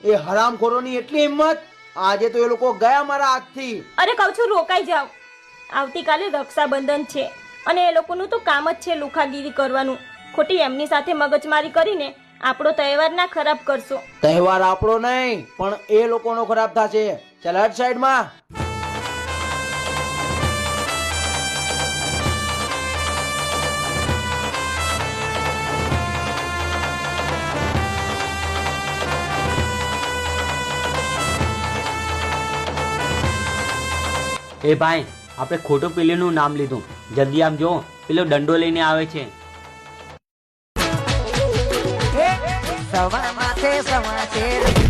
એ હરામખોરોની એટલી હિંમત, આજે તો એ લોકો ગયા મારા હાથથી. અરે કહું છું રોકાઈ જાવ. આવતીકાલે રક્ષાબંધન છે અને એ લોકોનું તો કામ જ છે લુખાગીરી કરવાનું. ખોટી એમની સાથે મગજમારી કરીને આપણો તહેવાર ના ખરાબ કરશો. તહેવાર આપણો નહીં પણ એ લોકોનો ખરાબ થશે. ચાલ હટ સાઈડમાં. એ ભાઈ, આપણે ખોટું પેલીનું નામ લીધું. જલ્દી આમ જો, પેલો દંડો લઈને આવે છે. સવા માથે સમાચાર